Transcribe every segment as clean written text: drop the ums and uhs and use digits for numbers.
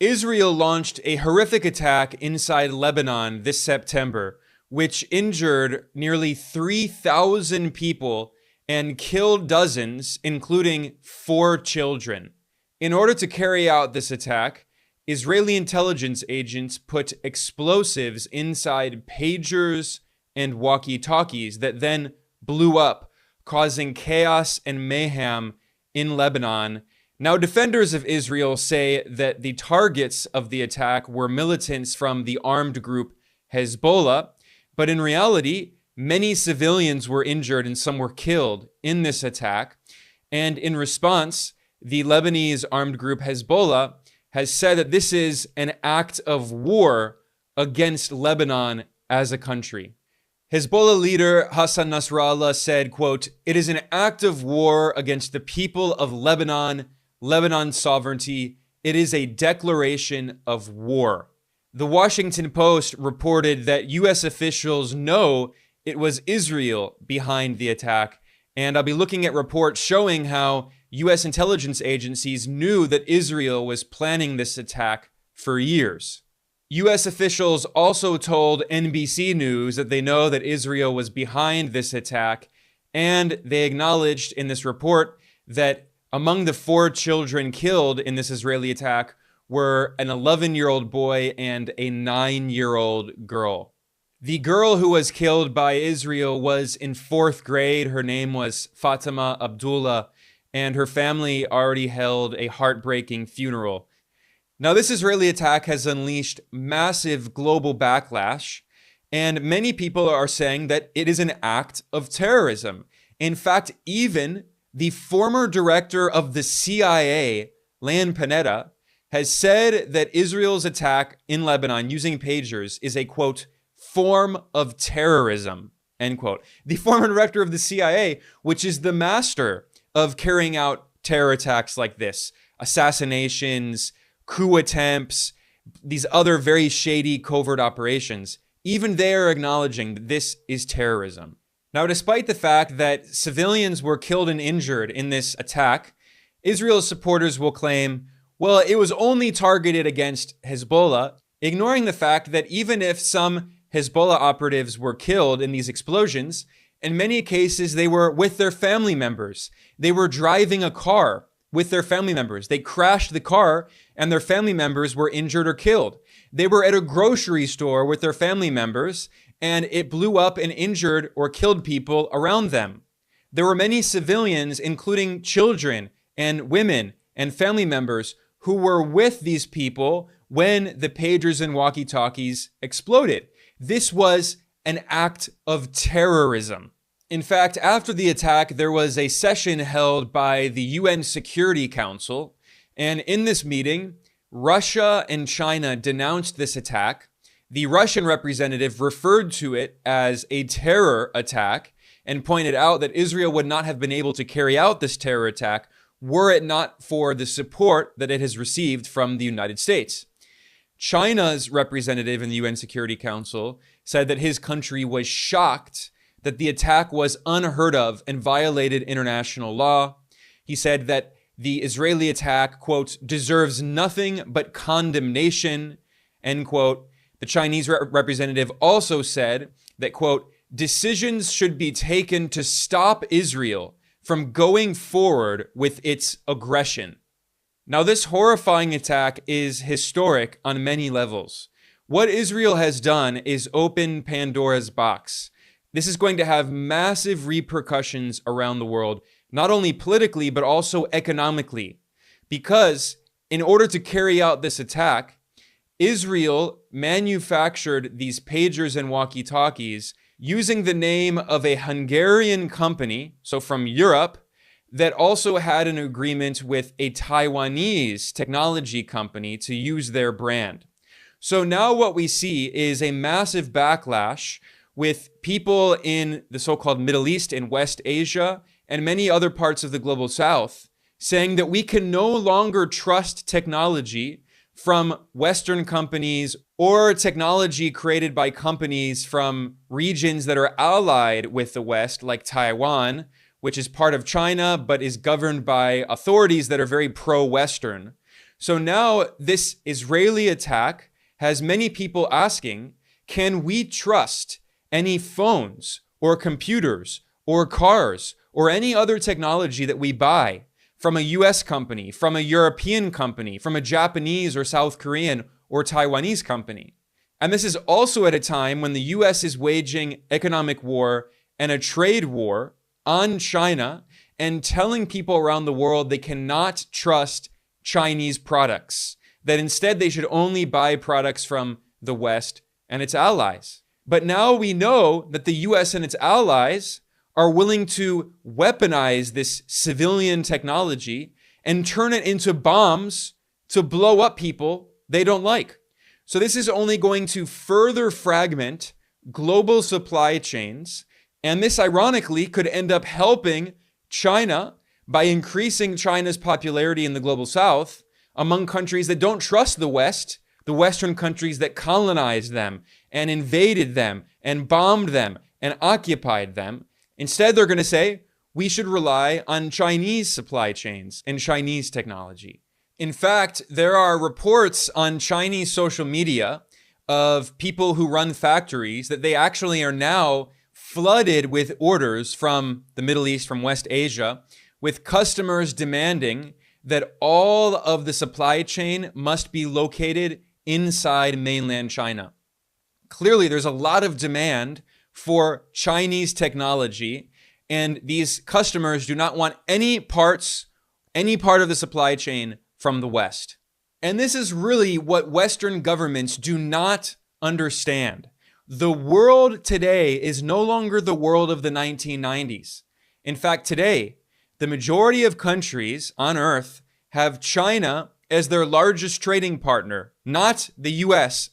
Israel launched a horrific attack inside Lebanon this September, which injured nearly 3,000 people and killed dozens, including 4 children. In order to carry out this attack, Israeli intelligence agents put explosives inside pagers and walkie-talkies that then blew up, causing chaos and mayhem in Lebanon. Now, defenders of Israel say that the targets of the attack were militants from the armed group Hezbollah, but in reality, many civilians were injured and some were killed in this attack. And in response, the Lebanese armed group Hezbollah has said that this is an act of war against Lebanon as a country. Hezbollah leader Hassan Nasrallah said, quote, "It is an act of war against the people of Lebanon, Lebanon's sovereignty. It is a declaration of war." The Washington Post reported that U.S. officials know it was Israel behind the attack, and I'll be looking at reports showing how U.S. intelligence agencies knew that Israel was planning this attack for years. U.S. officials also told NBC News that they know that Israel was behind this attack, and they acknowledged in this report that among the 4 children killed in this Israeli attack were an 11-year-old boy and a 9-year-old girl. The girl who was killed by Israel was in 4th grade. Her name was Fatima Abdullah, and her family already held a heartbreaking funeral. Now, this Israeli attack has unleashed massive global backlash, and many people are saying that it is an act of terrorism. In fact, even the former director of the CIA, Leon Panetta, has said that Israel's attack in Lebanon using pagers is a, quote, form of terrorism, end quote. The former director of the CIA, which is the master of carrying out terror attacks like this, assassinations, coup attempts, these other very shady covert operations, even they are acknowledging that this is terrorism. Now, despite the fact that civilians were killed and injured in this attack, Israel's supporters will claim, well, it was only targeted against Hezbollah, ignoring the fact that even if some Hezbollah operatives were killed in these explosions, in many cases they were with their family members. They were driving a car with their family members. They crashed the car and their family members were injured or killed. They were at a grocery store with their family members and it blew up and injured or killed people around them. There were many civilians, including children and women and family members, who were with these people when the pagers and walkie-talkies exploded. This was an act of terrorism. In fact, after the attack, there was a session held by the UN Security Council, and in this meeting, Russia and China denounced this attack. The Russian representative referred to it as a terror attack and pointed out that Israel would not have been able to carry out this terror attack were it not for the support that it has received from the United States. China's representative in the UN Security Council said that his country was shocked that the attack was unheard of and violated international law. He said that the Israeli attack, quote, deserves nothing but condemnation, end quote. The Chinese representative also said that, quote, decisions should be taken to stop Israel from going forward with its aggression. Now, this horrifying attack is historic on many levels. What Israel has done is open Pandora's box. This is going to have massive repercussions around the world, not only politically, but also economically. Because in order to carry out this attack, Israel manufactured these pagers and walkie-talkies using the name of a Hungarian company, so from Europe, that also had an agreement with a Taiwanese technology company to use their brand. So now what we see is a massive backlash with people in the so-called Middle East and West Asia and many other parts of the global South saying that we can no longer trust technology from Western companies or technology created by companies from regions that are allied with the West, like Taiwan, which is part of China, but is governed by authorities that are very pro-Western. So now this Israeli attack has many people asking, can we trust any phones or computers or cars or any other technology that we buy from a US company, from a European company, from a Japanese or South Korean or Taiwanese company? And this is also at a time when the US is waging economic war and a trade war on China and telling people around the world they cannot trust Chinese products, that instead they should only buy products from the West and its allies. But now we know that the US and its allies are willing to weaponize this civilian technology and turn it into bombs to blow up people they don't like. So this is only going to further fragment global supply chains, and this ironically could end up helping China by increasing China's popularity in the global south among countries that don't trust the West, the Western countries that colonized them and invaded them and bombed them and occupied them. Instead, they're going to say, we should rely on Chinese supply chains and Chinese technology. In fact, there are reports on Chinese social media of people who run factories that they actually are now flooded with orders from the Middle East, from West Asia, with customers demanding that all of the supply chain must be located inside mainland China. Clearly, there's a lot of demand for Chinese technology, and these customers do not want any part of the supply chain from the West. And this is really what Western governments do not understand. The world today is no longer the world of the 1990s. In fact, today, the majority of countries on Earth have China as their largest trading partner, not the US.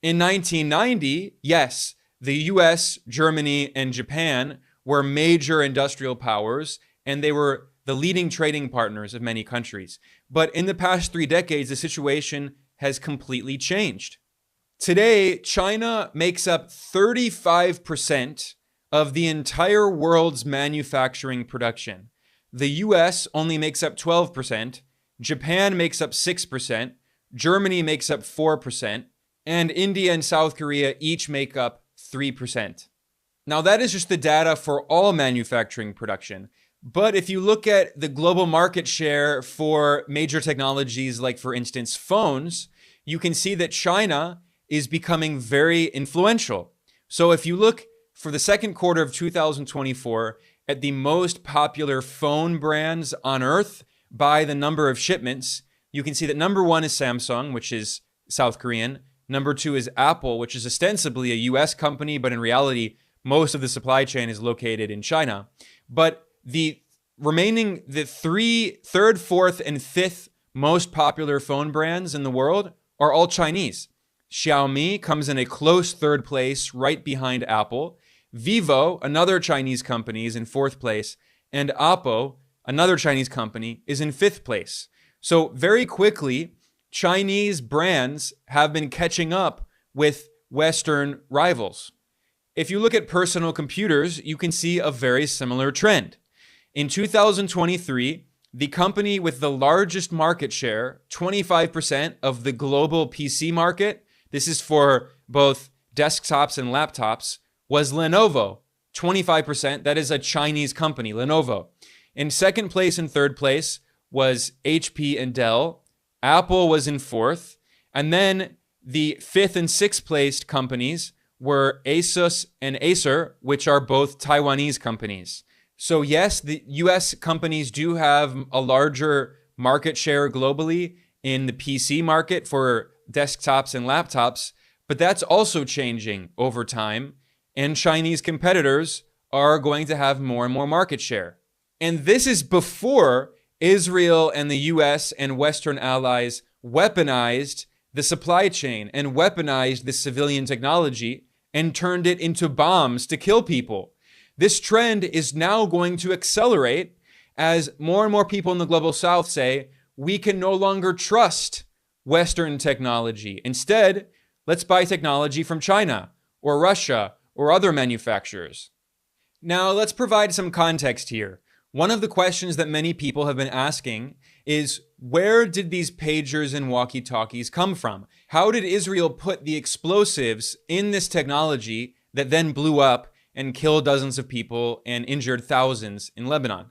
In 1990, yes, the US, Germany, and Japan were major industrial powers, and they were the leading trading partners of many countries. But in the past 3 decades, the situation has completely changed. Today, China makes up 35% of the entire world's manufacturing production. The US only makes up 12%, Japan makes up 6%, Germany makes up 4%, and India and South Korea each make up 3%. Now, that is just the data for all manufacturing production. But if you look at the global market share for major technologies, like, for instance, phones, you can see that China is becoming very influential. So if you look for the second quarter of 2024 at the most popular phone brands on Earth by the number of shipments, you can see that number 1 is Samsung, which is South Korean. Number 2 is Apple, which is ostensibly a US company, but in reality, most of the supply chain is located in China. But the remaining, the third, fourth, and fifth most popular phone brands in the world are all Chinese. Xiaomi comes in a close third place right behind Apple. Vivo, another Chinese company, is in fourth place. And Oppo, another Chinese company, is in fifth place. So very quickly, Chinese brands have been catching up with Western rivals. If you look at personal computers, you can see a very similar trend. In 2023, the company with the largest market share, 25% of the global PC market, this is for both desktops and laptops, was Lenovo, 25%. That is a Chinese company, Lenovo. In second place and third place was HP and Dell. Apple was in fourth. And then the fifth and sixth placed companies were Asus and Acer, which are both Taiwanese companies. So yes, the US companies do have a larger market share globally in the PC market for desktops and laptops, but that's also changing over time, and Chinese competitors are going to have more and more market share. And this is before Israel and the US and Western allies weaponized the supply chain and weaponized the civilian technology and turned it into bombs to kill people. This trend is now going to accelerate as more and more people in the global south say, we can no longer trust Western technology. Instead, let's buy technology from China or Russia or other manufacturers. Now, let's provide some context here. One of the questions that many people have been asking is where did these pagers and walkie-talkies come from? How did Israel put the explosives in this technology that then blew up and killed dozens of people and injured thousands in Lebanon?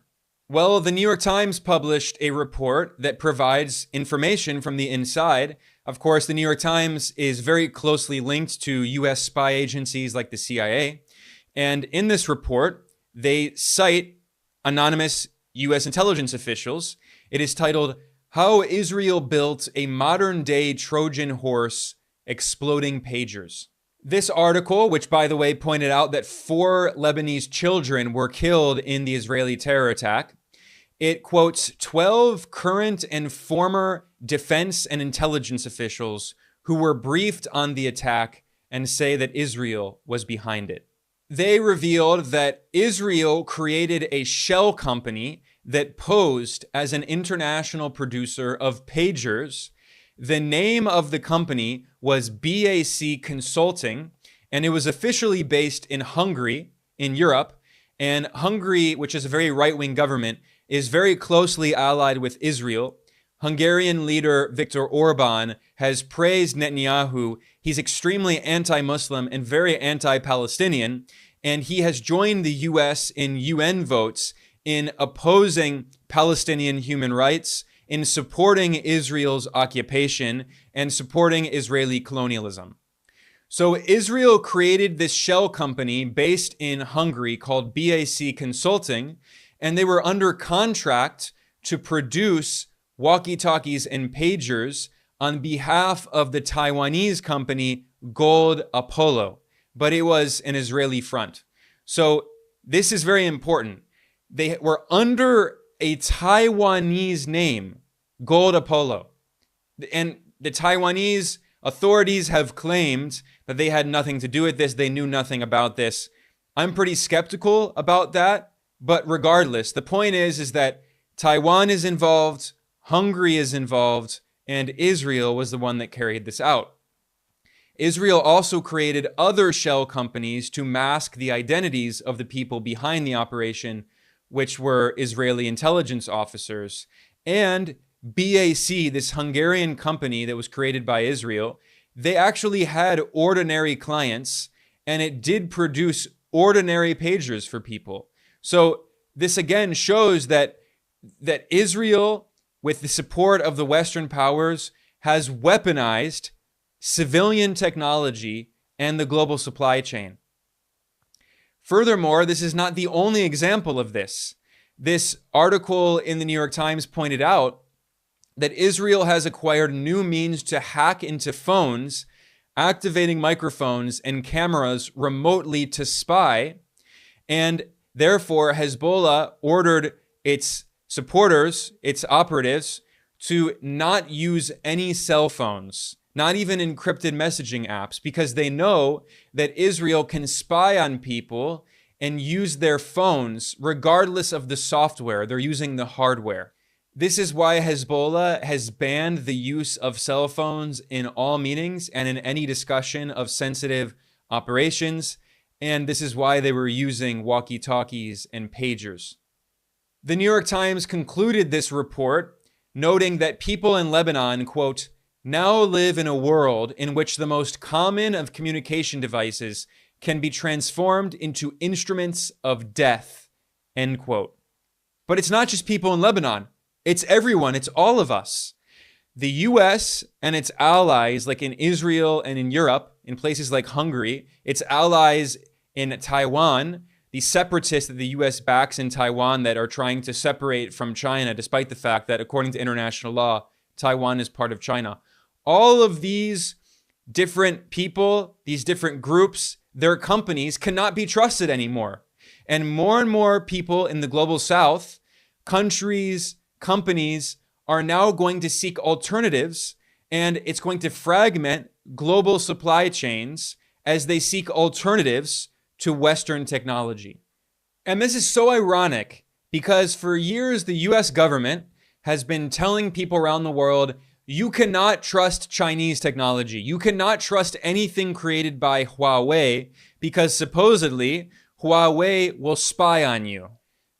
Well, the New York Times published a report that provides information from the inside. Of course, the New York Times is very closely linked to US spy agencies like the CIA. And in this report, they cite anonymous US intelligence officials. It is titled, "How Israel Built a Modern-Day Trojan Horse Exploding Pagers." This article, which by the way pointed out that 4 Lebanese children were killed in the Israeli terror attack, it quotes 12 current and former defense and intelligence officials who were briefed on the attack and say that Israel was behind it. They revealed that Israel created a shell company that posed as an international producer of pagers. The name of the company was BAC Consulting, and it was officially based in Hungary, in Europe. And Hungary, which is a very right-wing government, is very closely allied with Israel. Hungarian leader Viktor Orban has praised Netanyahu. He's extremely anti-Muslim and very anti-Palestinian, and he has joined the US in UN votes in opposing Palestinian human rights, in supporting Israel's occupation, and supporting Israeli colonialism. So Israel created this shell company based in Hungary called BAC Consulting, and they were under contract to produce walkie-talkies and pagers on behalf of the Taiwanese company Gold Apollo, but it was an Israeli front. So this is very important. They were under a Taiwanese name, Gold Apollo. And the Taiwanese authorities have claimed that they had nothing to do with this. They knew nothing about this. I'm pretty skeptical about that. But regardless, the point is that Taiwan is involved, Hungary is involved, and Israel was the one that carried this out. Israel also created other shell companies to mask the identities of the people behind the operation, which were Israeli intelligence officers. And BAC, this Hungarian company that was created by Israel, they actually had ordinary clients, and it did produce ordinary pagers for people. So this again shows that Israel, with the support of the Western powers, has weaponized civilian technology and the global supply chain. Furthermore, this is not the only example of this. This article in the New York Times pointed out that Israel has acquired new means to hack into phones, activating microphones and cameras remotely to spy, and therefore Hezbollah ordered its supporters, its operatives, to not use any cell phones, not even encrypted messaging apps, because they know that Israel can spy on people and use their phones regardless of the software. They're using the hardware. This is why Hezbollah has banned the use of cell phones in all meetings and in any discussion of sensitive operations. And this is why they were using walkie-talkies and pagers. The New York Times concluded this report noting that people in Lebanon, quote, now live in a world in which the most common of communication devices can be transformed into instruments of death, end quote. But it's not just people in Lebanon. It's everyone. It's all of us. The US and its allies, like in Israel and in Europe, in places like Hungary, its allies in Taiwan, the separatists that the US backs in Taiwan that are trying to separate from China, despite the fact that, according to international law, Taiwan is part of China. All of these different people, these different groups, their companies cannot be trusted anymore. And more people in the global south, countries, companies, are now going to seek alternatives, and it's going to fragment global supply chains as they seek alternatives to Western technology. And this is so ironic because for years, the US government has been telling people around the world, you cannot trust Chinese technology. You cannot trust anything created by Huawei because supposedly Huawei will spy on you.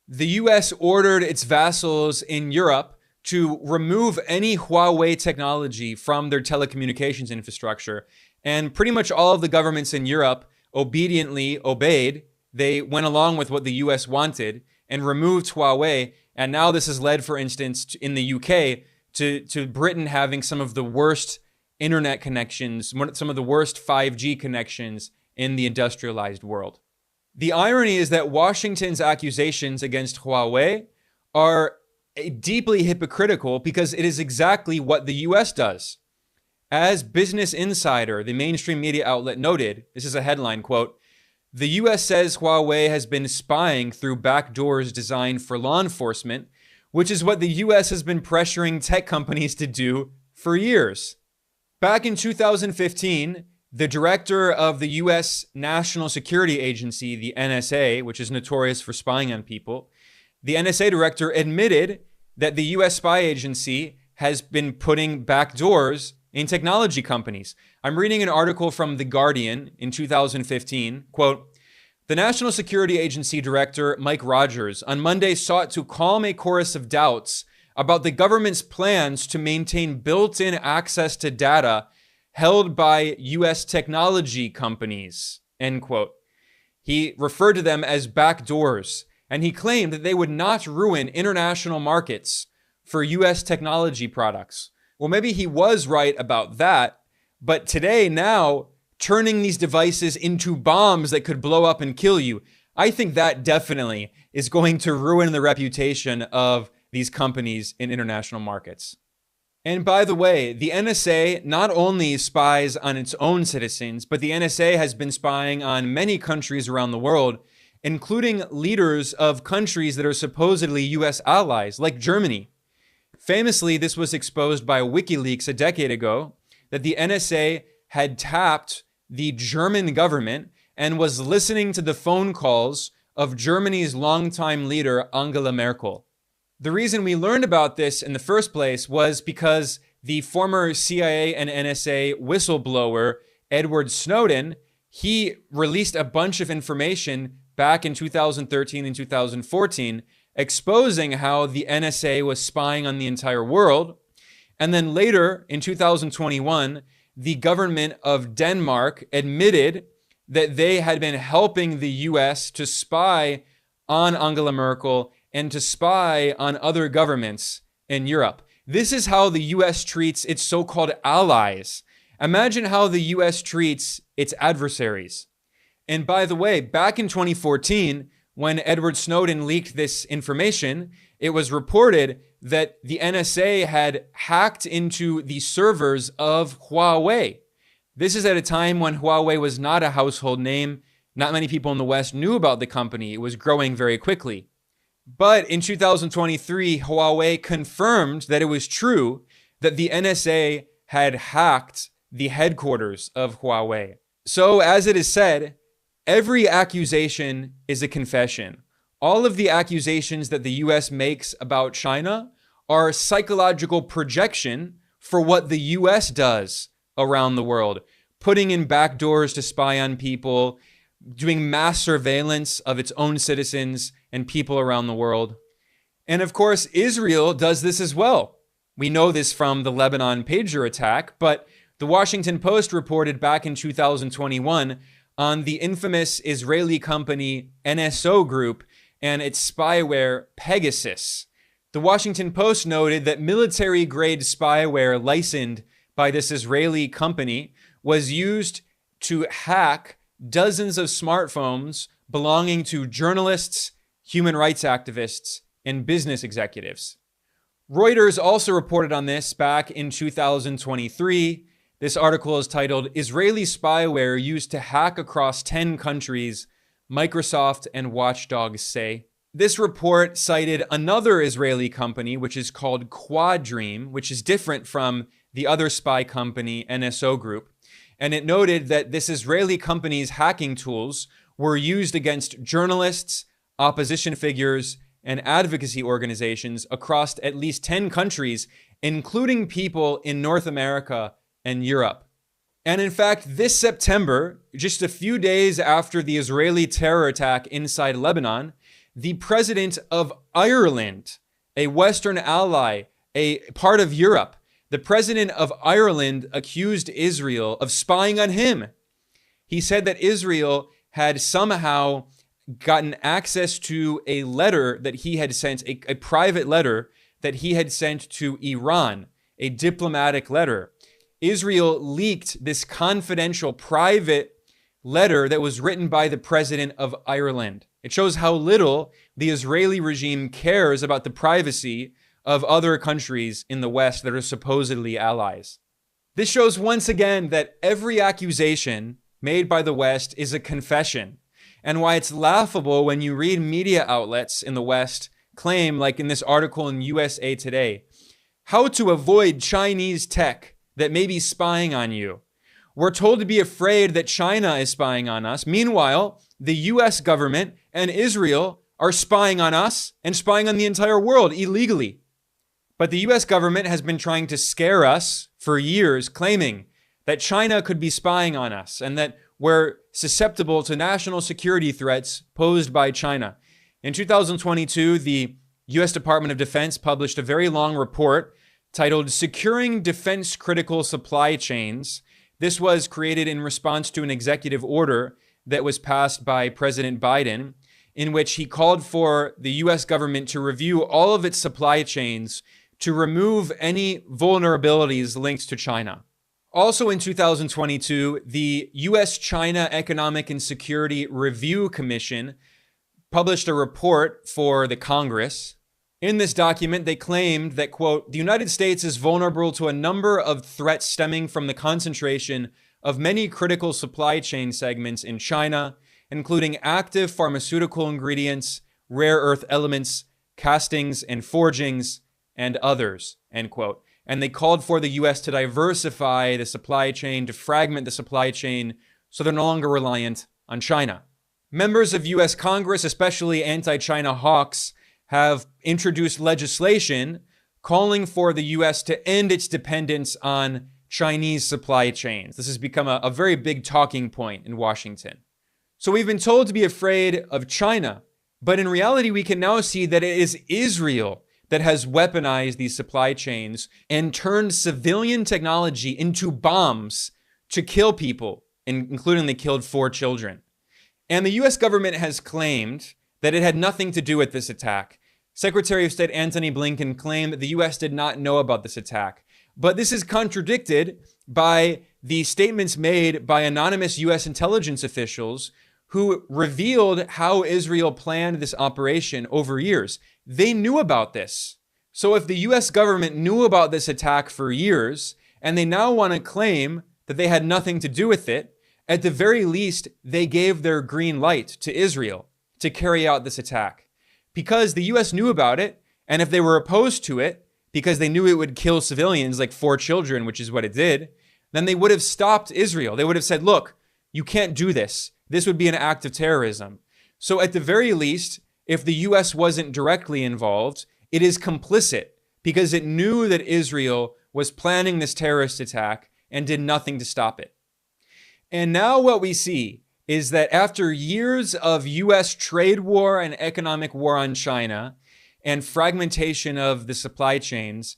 The US ordered its vassals in Europe to remove any Huawei technology from their telecommunications infrastructure. And pretty much all of the governments in Europe obediently obeyed. They went along with what the US wanted and removed Huawei. And now this has led, for instance, in the UK to Britain having some of the worst internet connections, some of the worst 5G connections in the industrialized world. The irony is that Washington's accusations against Huawei are deeply hypocritical because it is exactly what the US does. As Business Insider, the mainstream media outlet, noted, this is a headline quote, "The US says Huawei has been spying through backdoors designed for law enforcement, which is what the US has been pressuring tech companies to do for years." Back in 2015, the director of the US National Security Agency, the NSA, which is notorious for spying on people, the NSA director admitted that the US spy agency has been putting backdoors in technology companies. I'm reading an article from The Guardian in 2015, quote, "The National Security Agency Director, Mike Rogers, on Monday sought to calm a chorus of doubts about the government's plans to maintain built-in access to data held by US technology companies," end quote. He referred to them as backdoors, and he claimed that they would not ruin international markets for US technology products. Well, maybe he was right about that, but today, now, turning these devices into bombs that could blow up and kill you, I think that definitely is going to ruin the reputation of these companies in international markets. And by the way, the NSA not only spies on its own citizens, but the NSA has been spying on many countries around the world, including leaders of countries that are supposedly US allies, like Germany. Famously, this was exposed by WikiLeaks a decade ago, that the NSA had tapped the German government and was listening to the phone calls of Germany's longtime leader, Angela Merkel. The reason we learned about this in the first place was because the former CIA and NSA whistleblower, Edward Snowden, he released a bunch of information back in 2013 and 2014, exposing how the NSA was spying on the entire world. And then later, in 2021, the government of Denmark admitted that they had been helping the US to spy on Angela Merkel and to spy on other governments in Europe. This is how the US treats its so-called allies. Imagine how the US treats its adversaries. And by the way, back in 2014, when Edward Snowden leaked this information, it was reported that the NSA had hacked into the servers of Huawei. This is at a time when Huawei was not a household name. Not many people in the West knew about the company. It was growing very quickly. But in 2023, Huawei confirmed that it was true that the NSA had hacked the headquarters of Huawei. So, as it is said, every accusation is a confession. All of the accusations that the US makes about China are psychological projection for what the US does around the world, putting in backdoors to spy on people, doing mass surveillance of its own citizens and people around the world. And of course, Israel does this as well. We know this from the Lebanon pager attack, but the Washington Post reported back in 2021 on the infamous Israeli company NSO Group and its spyware Pegasus. The Washington Post noted that military-grade spyware licensed by this Israeli company was used to hack dozens of smartphones belonging to journalists, human rights activists, and business executives. Reuters also reported on this back in 2023. This article is titled, "Israeli Spyware Used to Hack Across 10 Countries, Microsoft and Watchdogs Say." This report cited another Israeli company, which is called Quadream, which is different from the other spy company, NSO Group. And it noted that this Israeli company's hacking tools were used against journalists, opposition figures, and advocacy organizations across at least 10 countries, including people in North America and Europe. And in fact, this September, just a few days after the Israeli terror attack inside Lebanon, the president of Ireland, a Western ally, a part of Europe. The president of Ireland accused Israel of spying on him. He said that Israel had somehow gotten access to a letter that he had sent, a private letter that he had sent to Iran, a diplomatic letter. Israel leaked this confidential private letter that was written by the president of Ireland. It shows how little the Israeli regime cares about the privacy of other countries in the West that are supposedly allies. This shows once again that every accusation made by the West is a confession, and why it's laughable when you read media outlets in the West claim, like in this article in USA Today, how to avoid Chinese tech that may be spying on you. We're told to be afraid that China is spying on us. Meanwhile, the US government and Israel are spying on us and spying on the entire world illegally. But the US government has been trying to scare us for years, claiming that China could be spying on us and that we're susceptible to national security threats posed by China. In 2022, the US Department of Defense published a very long report titled Securing Defense Critical Supply Chains. This was created in response to an executive order that was passed by President Biden, in which he called for the US government to review all of its supply chains to remove any vulnerabilities linked to China. Also in 2022, the US-China Economic and Security Review Commission published a report for the Congress. In this document, they claimed that, quote, the United States is vulnerable to a number of threats stemming from the concentration of many critical supply chain segments in China, including active pharmaceutical ingredients, rare earth elements, castings and forgings, and others, end quote. And they called for the U.S. to diversify the supply chain, to fragment the supply chain, so they're no longer reliant on China. Members of U.S. Congress, especially anti-China hawks, have introduced legislation calling for the U.S. to end its dependence on Chinese supply chains. This has become a very big talking point in Washington. So we've been told to be afraid of China, but in reality, we can now see that it is Israel that has weaponized these supply chains and turned civilian technology into bombs to kill people, including they killed 4 children. And the US government has claimed that it had nothing to do with this attack. Secretary of State Antony Blinken claimed that the US did not know about this attack. But this is contradicted by the statements made by anonymous US intelligence officials who revealed how Israel planned this operation over years. They knew about this. So if the US government knew about this attack for years, and they now want to claim that they had nothing to do with it, at the very least, they gave their green light to Israel to carry out this attack. Because the US knew about it, and if they were opposed to it, because they knew it would kill civilians like 4 children, which is what it did, then they would have stopped Israel. They would have said, look, you can't do this. This would be an act of terrorism. So at the very least, if the US wasn't directly involved, it is complicit because it knew that Israel was planning this terrorist attack and did nothing to stop it. And now what we see is that after years of US trade war and economic war on China and fragmentation of the supply chains,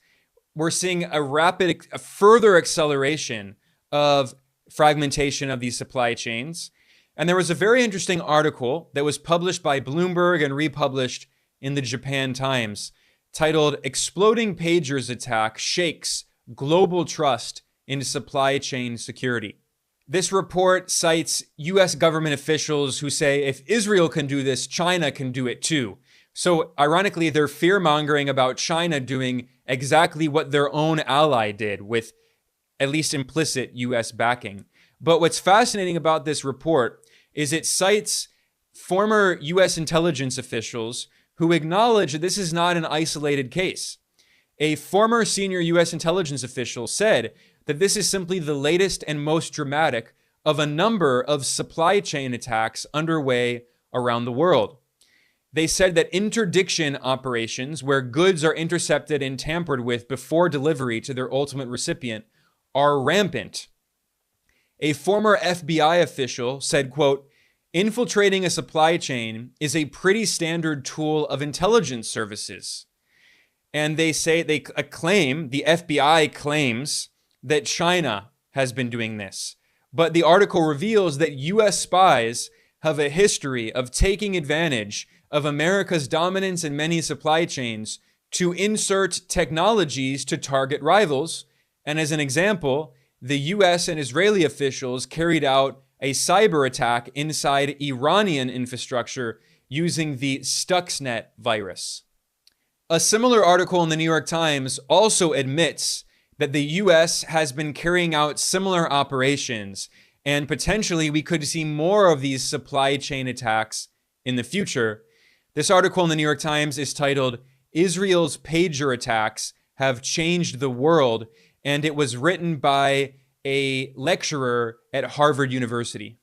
we're seeing a further acceleration of fragmentation of these supply chains. And there was a very interesting article that was published by Bloomberg and republished in the Japan Times titled Exploding Pagers Attack Shakes Global Trust in Supply Chain Security. This report cites US government officials who say if Israel can do this, China can do it too. So ironically, they're fear-mongering about China doing exactly what their own ally did with at least implicit US backing. But what's fascinating about this report is it cites former US intelligence officials who acknowledge that this is not an isolated case. A former senior US intelligence official said that this is simply the latest and most dramatic of a number of supply chain attacks underway around the world. They said that interdiction operations, where goods are intercepted and tampered with before delivery to their ultimate recipient, are rampant. A former FBI official said, quote, infiltrating a supply chain is a pretty standard tool of intelligence services. And they say, the FBI claims that China has been doing this. But the article reveals that US spies have a history of taking advantage of America's dominance in many supply chains to insert technologies to target rivals. And as an example, the US and Israeli officials carried out a cyber attack inside Iranian infrastructure using the Stuxnet virus. A similar article in the New York Times also admits that the US has been carrying out similar operations, and potentially we could see more of these supply chain attacks in the future. This article in the New York Times is titled, "Israel's Pager Attacks Have Changed the World," and it was written by a lecturer at Harvard University.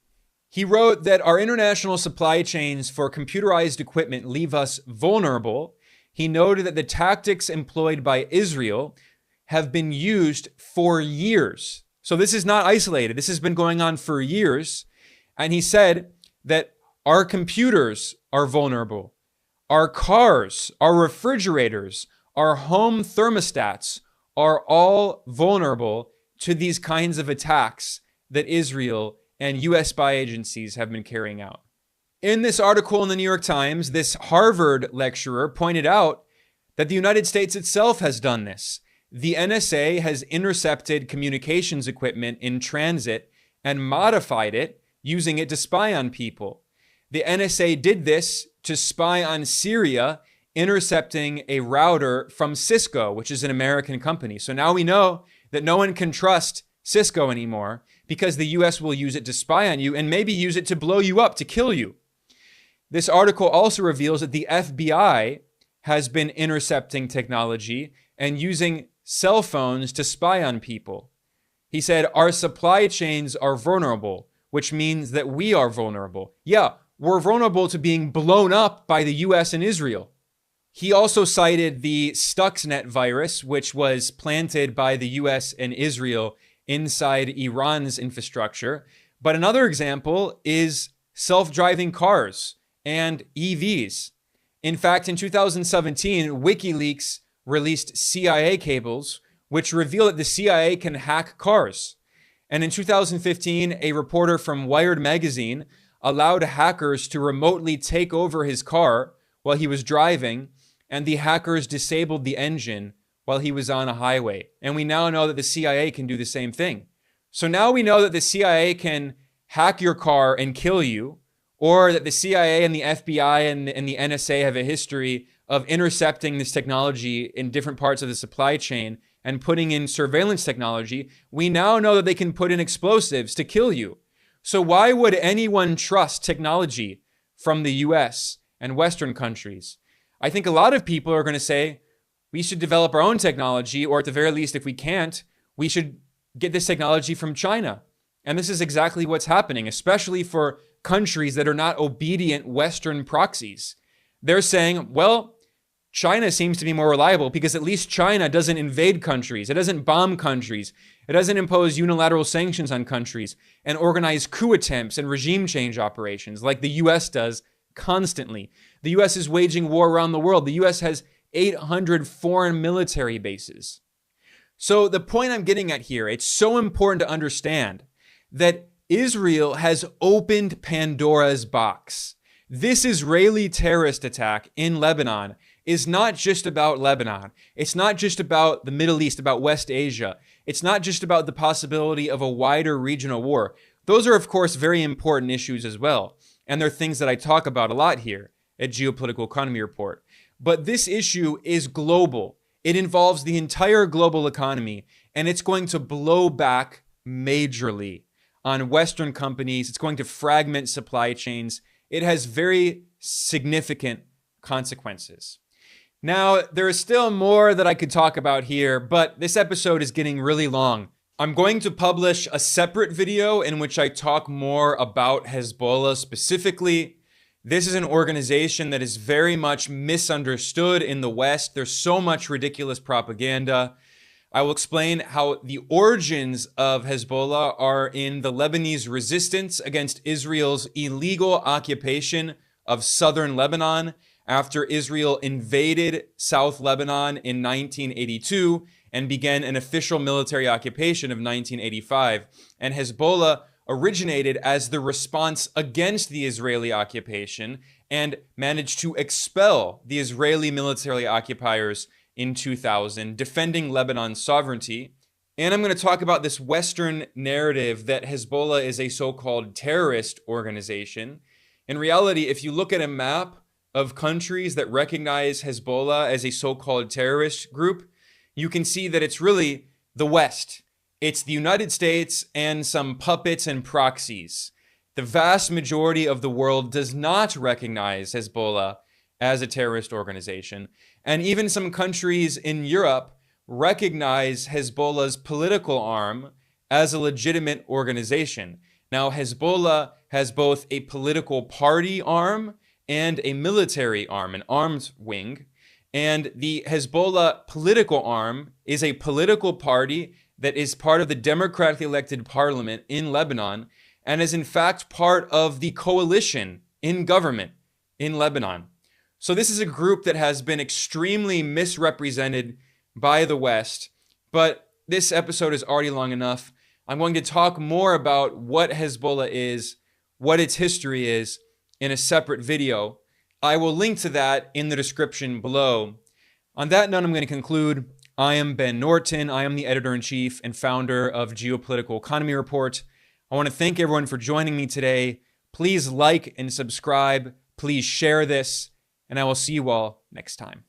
He wrote that our international supply chains for computerized equipment leave us vulnerable. He noted that the tactics employed by Israel have been used for years. So this is not isolated. This has been going on for years. And he said that our computers are vulnerable. Our cars, our refrigerators, our home thermostats are all vulnerable to these kinds of attacks that Israel and US spy agencies have been carrying out. In this article in the New York Times, this Harvard lecturer pointed out that the United States itself has done this. The NSA has intercepted communications equipment in transit and modified it, using it to spy on people. The NSA did this to spy on Syria, intercepting a router from Cisco, which is an American company. So now we know that no one can trust Cisco anymore because the US will use it to spy on you and maybe use it to blow you up, to kill you. This article also reveals that the FBI has been intercepting technology and using cell phones to spy on people. He said, our supply chains are vulnerable, which means that we are vulnerable. Yeah, we're vulnerable to being blown up by the US and Israel. He also cited the Stuxnet virus, which was planted by the US and Israel inside Iran's infrastructure. But another example is self-driving cars and EVs. In fact, in 2017, WikiLeaks released CIA cables, which reveal that the CIA can hack cars. And in 2015, a reporter from Wired magazine allowed hackers to remotely take over his car while he was driving, and the hackers disabled the engine while he was on a highway. And we now know that the CIA can do the same thing. So now we know that the CIA can hack your car and kill you, or that the CIA and the FBI and the NSA have a history of intercepting this technology in different parts of the supply chain and putting in surveillance technology. We now know that they can put in explosives to kill you. So why would anyone trust technology from the US and Western countries? I think a lot of people are going to say, we should develop our own technology, or at the very least, if we can't, we should get this technology from China. And this is exactly what's happening, especially for countries that are not obedient Western proxies. They're saying, well, China seems to be more reliable because at least China doesn't invade countries. It doesn't bomb countries. It doesn't impose unilateral sanctions on countries and organize coup attempts and regime change operations like the US does constantly. The US is waging war around the world. The US has 800 foreign military bases. So the point I'm getting at here, it's so important to understand that Israel has opened Pandora's box. This Israeli terrorist attack in Lebanon is not just about Lebanon. It's not just about the Middle East, about West Asia. It's not just about the possibility of a wider regional war. Those are, of course, very important issues as well. And they're things that I talk about a lot here at Geopolitical Economy Report. But this issue is global. It involves the entire global economy, and it's going to blow back majorly on Western companies. It's going to fragment supply chains. It has very significant consequences. Now, there is still more that I could talk about here, but this episode is getting really long. I'm going to publish a separate video in which I talk more about Hezbollah specifically. This is an organization that is very much misunderstood in the West. There's so much ridiculous propaganda. I will explain how the origins of Hezbollah are in the Lebanese resistance against Israel's illegal occupation of southern Lebanon, after Israel invaded South Lebanon in 1982 and began an official military occupation of 1985. And Hezbollah originated as the response against the Israeli occupation and managed to expel the Israeli military occupiers in 2000, defending Lebanon's sovereignty. And I'm going to talk about this Western narrative that Hezbollah is a so-called terrorist organization. In reality, if you look at a map of countries that recognize Hezbollah as a so-called terrorist group, you can see that it's really the West. It's the United States and some puppets and proxies. The vast majority of the world does not recognize Hezbollah as a terrorist organization. And even some countries in Europe recognize Hezbollah's political arm as a legitimate organization. Now, Hezbollah has both a political party arm and a military arm, an arms wing. And the Hezbollah political arm is a political party that is part of the democratically elected parliament in Lebanon and is in fact part of the coalition in government in Lebanon. So this is a group that has been extremely misrepresented by the West, but this episode is already long enough. I'm going to talk more about what Hezbollah is, what its history is, in a separate video. I will link to that in the description below. On that note, I'm going to conclude. I am Ben Norton. I am the editor-in-chief and founder of Geopolitical Economy Report. I want to thank everyone for joining me today. Please like and subscribe. Please share this, and I will see you all next time.